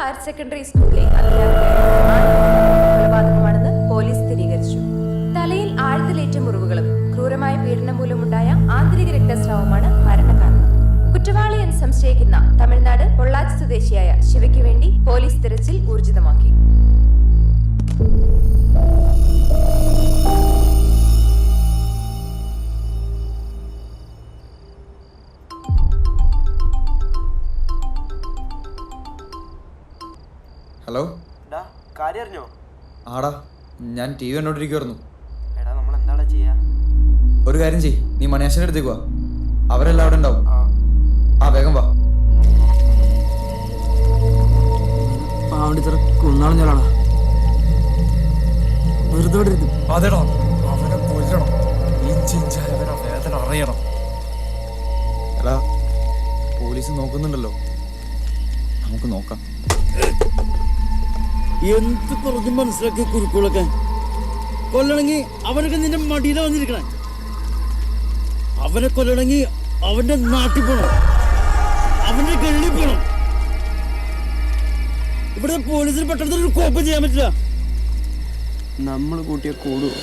Higher secondary സ്കൂളിലെ കൊലപാതകമാണെന്ന് police സ്ഥിരീകരിച്ചു. തലയിൽ ആഴത്തിലേറ്റ മുറിവുകളും ക്രൂരമായ പീഡനം മൂലമുണ്ടായ ആന്തരിക രക്തസ്രാവമാണ് മരണകാരണം. കുറ്റവാളി എന്ന് സംശയിക്കുന്ന തമിഴ്നാട് പൊള്ളാച്ചി സ്വദേശിയായ ശിവയ്ക്ക് വേണ്ടി പോലീസ് തിരച്ചിൽ ഊർജിതമാക്കി. ഹലോ, കാര്യം അറിഞ്ഞോ? ആടാ, ഞാൻ ടി വി കണ്ടോണ്ടിരിക്കുവായിരുന്നു. എടാ, നമ്മൾ എന്താടാ ചെയ്യാ? ഒരു കാര്യം ചെയ്യ്, നീ മണിയാശന്റെ അടുത്തേക്ക് വാ. അവരെല്ലാം അവിടെ ഉണ്ടാവും. ആ, വേഗം വാ. അതെടാ, അവനെ കൊല്ലണം. ഇഞ്ചിഞ്ചായവനെ വേദന അറിയണം. എടാ, പോലീസ് നോക്കുന്നുണ്ടല്ലോ, നമുക്ക് നോക്കാം. എന്ത് പറഞ്ഞു മനസ്സിലാക്കി കുരുക്കളൊക്കെ കൊല്ലണമെങ്കിൽ അവനൊക്കെ നിന്റെ മടിയില വന്നിരിക്കണേ. അവനെ കൊല്ലണമെങ്കിൽ അവന്റെ നാട്ടിൽ പോണം, അവന്റെ ഗള്ളിൽ പോണം. ഇവിടെ പോലീസിന് പെട്ടെന്ന് ഒരു കോപ്പം ചെയ്യാൻ പറ്റില്ല. നമ്മൾ കൂട്ടിയ കൂടുവോ?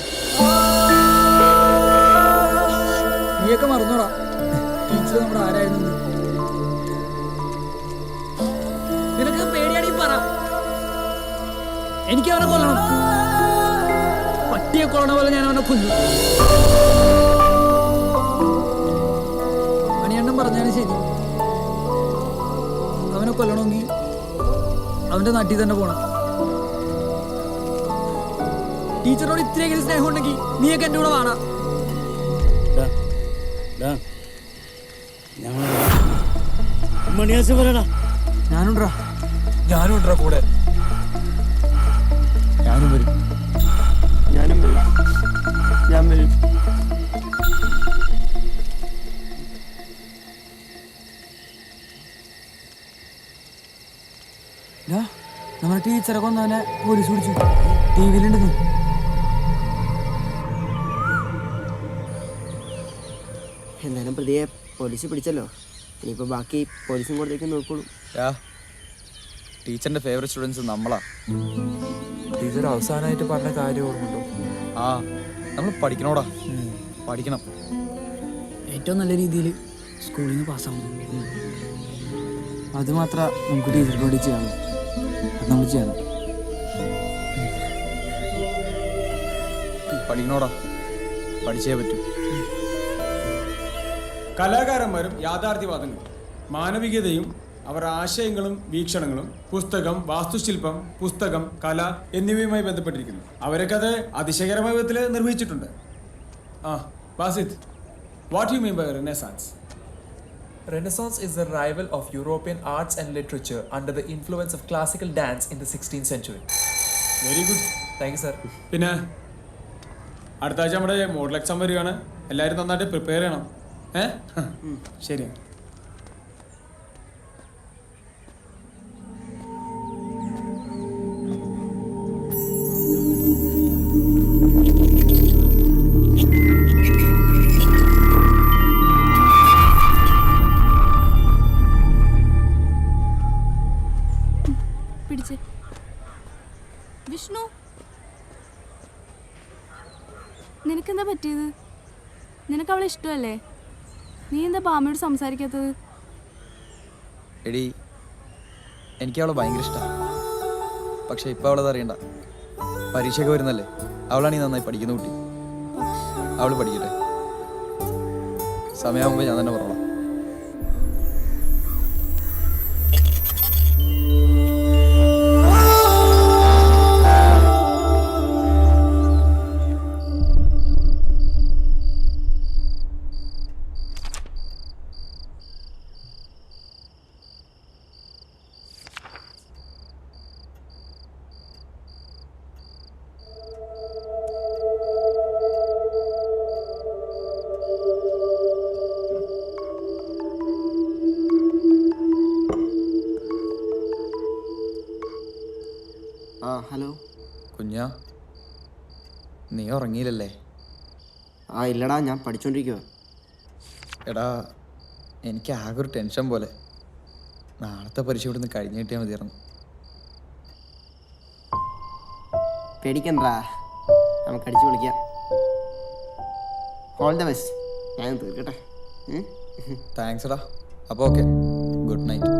നീയൊക്കെ മറന്നോടാ ടീച്ചർ നമ്മുടെ ആരായിരുന്നു. നിനക്ക് പേടിയാണെങ്കിൽ പറ, എനിക്ക് അവനെ കൊല്ലണം. പട്ടിയെ കൊല്ലണ പോലെ ഞാൻ അവനെ കൊല്ലും. മണിയണ്ണം പറഞ്ഞാലും ശരി, അവനെ കൊല്ലണമെങ്കിൽ അവന്റെ നാട്ടിൽ തന്നെ പോണം. ടീച്ചറോട് ഇത്രയെങ്കിലും സ്നേഹം ഉണ്ടെങ്കിൽ നീയൊക്കെ എന്റെ കൂടെ വേണം. മണിയാശ പറയടാ. ഞാനുണ്ടാ കൂടെ. ഞാനും വരും. ഞാൻ വരും. നമ്മുടെ ടീച്ചറെ കൊന്നവനെ പോലീസ് പിടിച്ചു. ടി വിയിലുണ്ട്. എന്തായാലും പ്രതിയെ പോലീസ് പിടിച്ചല്ലോ. ഇനിയിപ്പോൾ ബാക്കി പോലീസും കൊടുത്തേക്ക് നോക്കോളൂ. ടീച്ചറിന്റെ ഫേവറേറ്റ് സ്റ്റുഡൻസ് നമ്മളാ. ടീച്ചർ അവസാനമായിട്ട് പറഞ്ഞ കാര്യം ഓർമ്മയുണ്ടോ? ആ, നമ്മൾ പഠിക്കണോടാ, പഠിക്കണം. ഏറ്റവും നല്ല രീതിയിൽ സ്കൂളിൽ നിന്ന് പാസ്സാവണം. അത് മാത്രമേ നമുക്ക് ടീച്ചർക്ക് വേണ്ടി ചെയ്യാമോ. അത് നമ്മൾ ചെയ്യണം. പഠിക്കണോടാ, പഠിച്ചേ പറ്റൂ. കലാകാരന്മാരും യാഥാർത്ഥ്യവാദങ്ങളും മാനവികതയും അവർ ആശയങ്ങളും വീക്ഷണങ്ങളും പുസ്തകം, വാസ്തുശില്പം, പുസ്തകം, കല എന്നിവയുമായി ബന്ധപ്പെട്ടിരിക്കുന്നു. അവരൊക്കെ അത് അതിശയകരമായ വിധത്തിൽ നിർവഹിച്ചിട്ടുണ്ട്. Basith, what you mean by renaissance? Renaissance is the revival of European arts and literature under the influence of classical dance in the 16th century. Very good, thank you sir. പിന്നെ അടുത്ത ആഴ്ച നമ്മുടെ മോഡൽ എക്സാം വരികയാണ്. എല്ലാവരും നന്നായിട്ട് prepare ചെയ്യണം. ശരി. വിഷ്ണു, നിനക്കെന്താ പറ്റിയത്? നിനക്ക് അവളെ ഇഷ്ടമല്ലേ? നീ എന്താ ബാമയോട് സംസാരിക്കാത്തത്? എടി, എനിക്ക് അവളെ ഭയങ്കര ഇഷ്ടമാണ്. പക്ഷെ ഇപ്പം അവളത് അറിയണ്ട. പരീക്ഷയൊക്കെ വരുന്നല്ലേ, അവളാണ് ഈ നന്നായി പഠിക്കുന്ന കുട്ടി. അവൾ പഠിക്കട്ടെ. സമയമാകുമ്പോൾ ഞാൻ തന്നെ പറഞ്ഞോളാം. ഹലോ കുഞ്ഞാ, നീ ഉറങ്ങിയില്ലല്ലേ? ഇല്ലടാ, ഞാൻ പഠിച്ചോണ്ടിരിക്കുക. എടാ, എനിക്ക് ആകെ ഒരു ടെൻഷൻ പോലെ. നാളത്തെ പരീക്ഷ ഇവിടുന്ന് കഴിഞ്ഞ് കിട്ടിയാൽ മതിയായിരുന്നു. പേടിക്കണ്ടാ, നമുക്ക് അടിച്ചു വിളിക്കാം. All the best. ഞാൻ തീർക്കട്ടെ. താങ്ക്സ് എടാ. അപ്പോൾ okay, good night.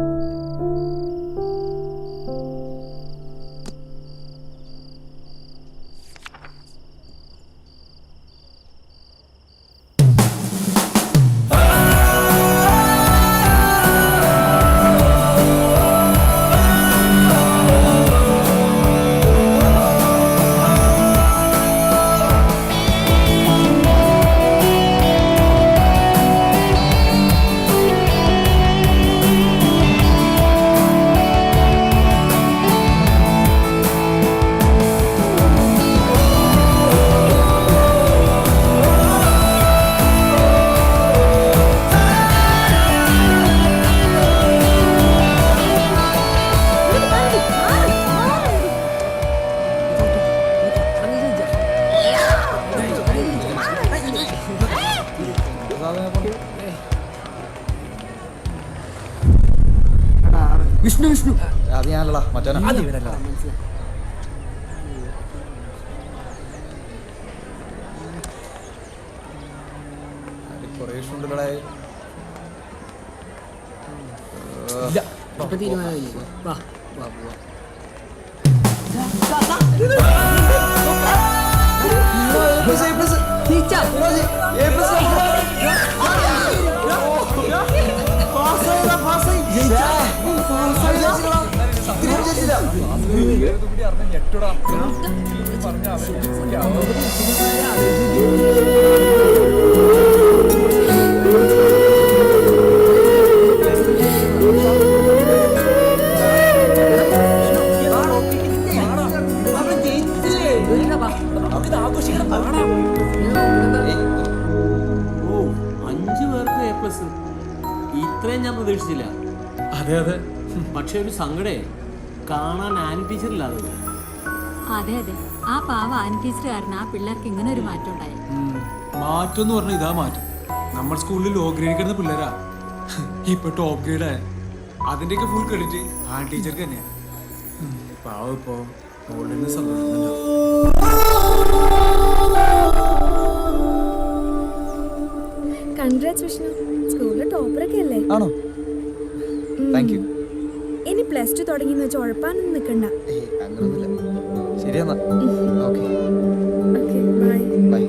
Vishnu Vishnu അത് ഞാനല്ലടാ, മറ്റവനാ. കുറേ ഇഷ്ടമുണ്ടല്ലേ. ഇപ്പൊ തീരുമാനമില്ലേ? വാ വാ പോവാ. ഓ, 5 പേർക്ക് A+. ഇത്രയും ഞാൻ പ്രതീക്ഷിച്ചില്ല. അതെ അതെ. പക്ഷെ ഒരു സങ്കടേ, കാണാൻ ആനി ടീച്ചറില്ലാതെ. അതെ അതെ, ആ പാവ ആൻ ടീച്ചർ കാരണം ആ പിള്ളേർക്ക് ഇങ്ങനെ ഒരു മാറ്റം ഉണ്ടായി. മാറ്റം എന്ന് പറഞ്ഞാൽ ഇതാ മാറ്റം. നമ്മുടെ സ്കൂളിൽ ലോ ഗ്രേഡ് കിടന്ന പിള്ളേരാ ഇപ്പൊ ടോപ്പ് ഗ്രേഡ് ആയ. അതിന്റെയൊക്കെ ഫുൾ ക്രെഡിറ്റ് ആ ടീച്ചർക്ക് തന്നെയാണ്. പാവം ഇപ്പോ മോളിൽ സന്തോഷിക്കുന്നുണ്ടാവും. കൺഗ്രാറ്റ്സ് വിഷ്ണു, സ്കൂളിലെ ടോപ്പറൊക്കെ അല്ലേ? ആണോ? Thank you. ഇനി +2 തുടങ്ങിയെന്ന് വെച്ച് ഉഴപ്പാനൊന്നും നിൽക്കണ്ട. അങ്ങനൊന്നുമില്ല. ശരിയെന്നാ. Okay okay, bye. ബൈ.